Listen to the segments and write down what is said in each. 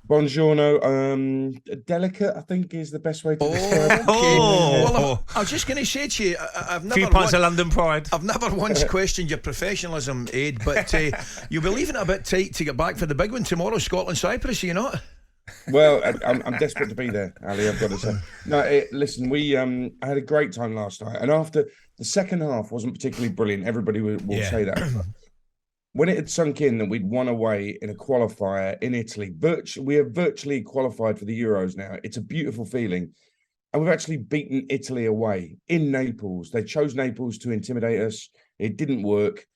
Buongiorno. Delicate, I think, is the best way to describe it. Well, I was just going to say to you, I've never few pints of London pride. I've never once questioned your professionalism, Ed, but you'll be leaving it a bit tight to get back for the big one tomorrow, Scotland-Cyprus, are you not? Well, I'm desperate to be there, Ali, I've got to say. No, listen, I had a great time last night, and after the second half wasn't particularly brilliant. Everybody will say that. When it had sunk in that we'd won away in a qualifier in Italy, we have virtually qualified for the Euros now. It's a beautiful feeling. And we've actually beaten Italy away in Naples. They chose Naples to intimidate us. It didn't work.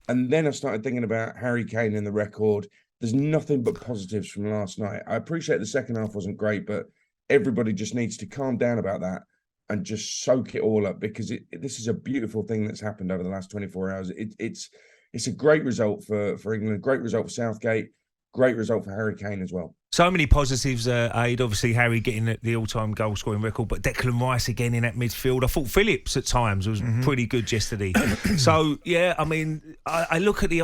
And then I started thinking about Harry Kane and the record. There's nothing but positives from last night. I appreciate the second half wasn't great, but everybody just needs to calm down about that and just soak it all up, because this is a beautiful thing that's happened over the last 24 hours. It's a great result for England, great result for Southgate, great result for Harry Kane as well. So many positives, Aid. Obviously, Harry getting the all-time goal-scoring record, but Declan Rice again in that midfield. I thought Phillips at times was pretty good yesterday. So, yeah, I mean, I look at the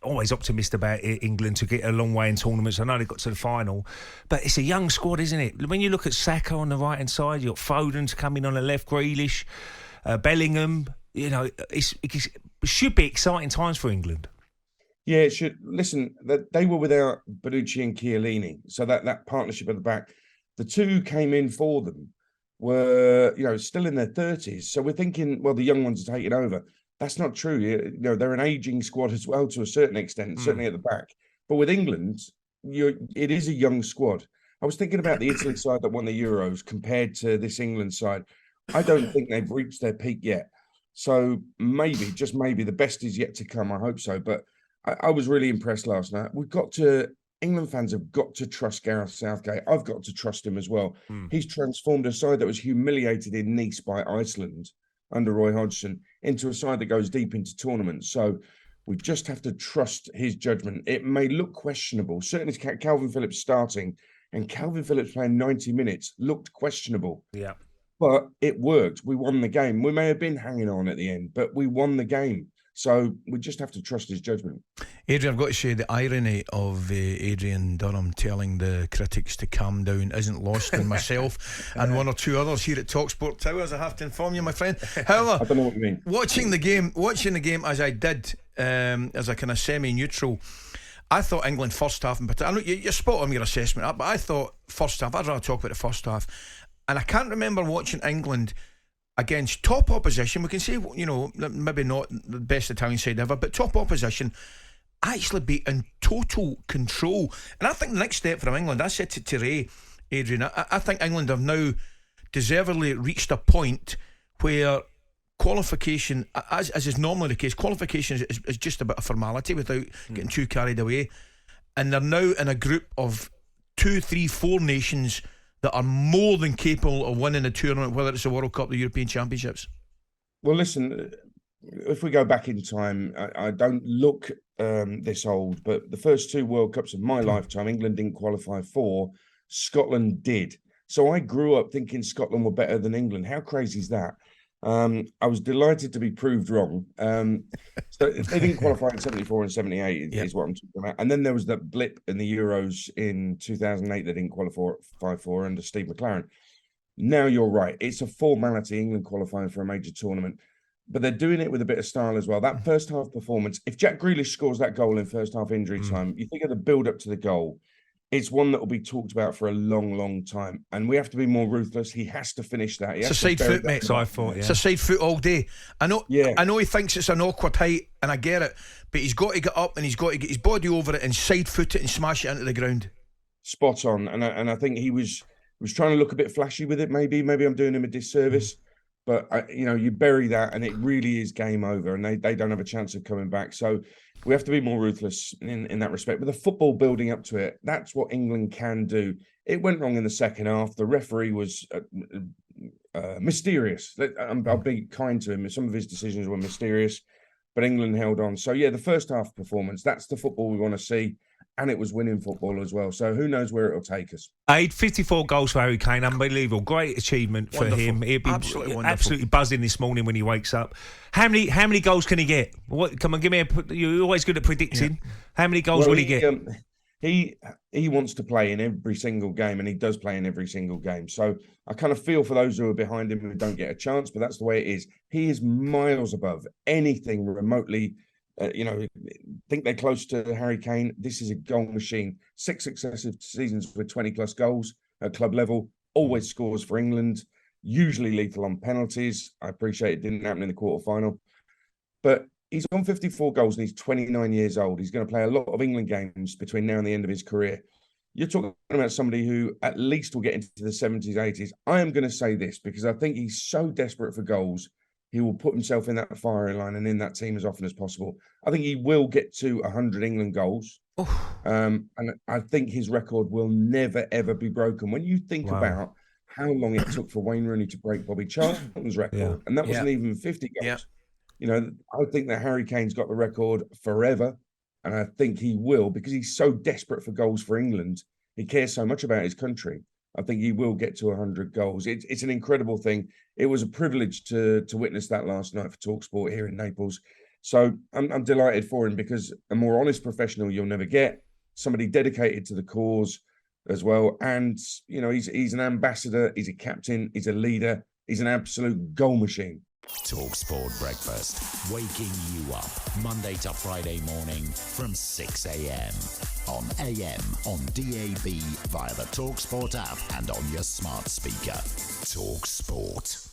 always optimist about England to get a long way in tournaments. I know they got to the final, but it's a young squad, isn't it? When you look at Saka on the right-hand side, you've got Foden coming on the left, Grealish, Bellingham. You know, it should be exciting times for England. Yeah, it should. Listen, they were without Bonucci and Chiellini, so that partnership at the back, the two came in for them were, still in their 30s. So we're thinking, well, the young ones are taking over. That's not true. They're an ageing squad as well to a certain extent, certainly at the back. But with England, it is a young squad. I was thinking about the Italy side that won the Euros compared to this England side. I don't think they've reached their peak yet. So maybe, just maybe, the best is yet to come. I hope so. But I was really impressed last night. England fans have got to trust Gareth Southgate. I've got to trust him as well. He's transformed a side that was humiliated in Nice by Iceland under Roy Hodgson into a side that goes deep into tournaments. So we just have to trust his judgment. It may look questionable. Certainly Calvin Phillips starting, and Calvin Phillips playing 90 minutes looked questionable. Yeah. But it worked. We won the game. We may have been hanging on at the end, but we won the game. So we just have to trust his judgment. Adrian, I've got to say, the irony of Adrian Durham telling the critics to calm down isn't lost on myself and one or two others here at talkSPORT Towers, I have to inform you, my friend. However, I don't know what you mean. Watching the game as I did, as a kind of semi-neutral, I thought England first half in particular, you're spot on your assessment, but I thought first half, I'd rather talk about the first half, and I can't remember watching England against top opposition. We can say, maybe not the best Italian side ever, but top opposition, actually be in total control. And I think the next step from England, I said to Ray, Adrian, I think England have now deservedly reached a point where qualification, as is normally the case, qualification is just a bit of formality without getting too carried away. And they're now in a group of 2, 3, 4 nations that are more than capable of winning a tournament, whether it's the World Cup, the European Championships. Well, listen, if we go back in time, I don't look this old, but the first 2 World Cups of my lifetime, England didn't qualify for, Scotland did. So I grew up thinking Scotland were better than England. How crazy is that? I was delighted to be proved wrong. So they didn't qualify in 74 and 78 is what I'm talking about. And then there was that blip in the Euros in 2008 they didn't qualify for under Steve McLaren. Now you're right. It's a formality, England qualifying for a major tournament. But they're doing it with a bit of style as well. That first half performance, if Jack Grealish scores that goal in first half injury time, you think of the build-up to the goal. It's one that will be talked about for a long, long time. And we have to be more ruthless. He has to finish that. It's a side foot, mate. So I thought, It's a side foot all day. I know he thinks it's an awkward height, and I get it. But he's got to get up and he's got to get his body over it and side foot it and smash it into the ground. Spot on. And I think he was trying to look a bit flashy with it, maybe. Maybe I'm doing him a disservice. But, you bury that and it really is game over, and they don't have a chance of coming back. So we have to be more ruthless in that respect. But the football building up to it, that's what England can do. It went wrong in the second half. The referee was mysterious. I'll be kind to him. Some of his decisions were mysterious, but England held on. So, the first half performance, that's the football we want to see. And it was winning football as well. So who knows where it'll take us. 54 goals for Harry Kane. Unbelievable. Great achievement for him. He'll be absolutely buzzing this morning when he wakes up. How many goals can he get? Come on, give me you're always good at predicting. Yeah. How many goals will he get? he wants to play in every single game, and he does play in every single game. So I kind of feel for those who are behind him who don't get a chance, but that's the way it is. He is miles above anything remotely. Think they're close to Harry Kane. This is a goal machine. 6 successive seasons with 20+ goals at club level. Always scores for England. Usually lethal on penalties. I appreciate it didn't happen in the quarterfinal, but he's on 54 goals and he's 29 years old. He's going to play a lot of England games between now and the end of his career. You're talking about somebody who at least will get into the 70s, 80s. I am going to say this because I think he's so desperate for goals. He will put himself in that firing line and in that team as often as possible. I think he will get to 100 England goals. And I think his record will never, ever be broken. When you think about how long it took for Wayne Rooney to break Bobby Charlton's record, and that wasn't even 50 goals. I think that Harry Kane's got the record forever, and I think he will because he's so desperate for goals for England. He cares so much about his country. I think he will get to 100 goals. It's an incredible thing. It was a privilege to witness that last night for talkSPORT here in Naples. So I'm delighted for him because a more honest professional you'll never get. Somebody dedicated to the cause as well. And, he's an ambassador. He's a captain. He's a leader. He's an absolute goal machine. talkSPORT Breakfast, waking you up Monday to Friday morning from 6 a.m. on AM, on DAB, via the talkSPORT app and on your smart speaker. talkSPORT.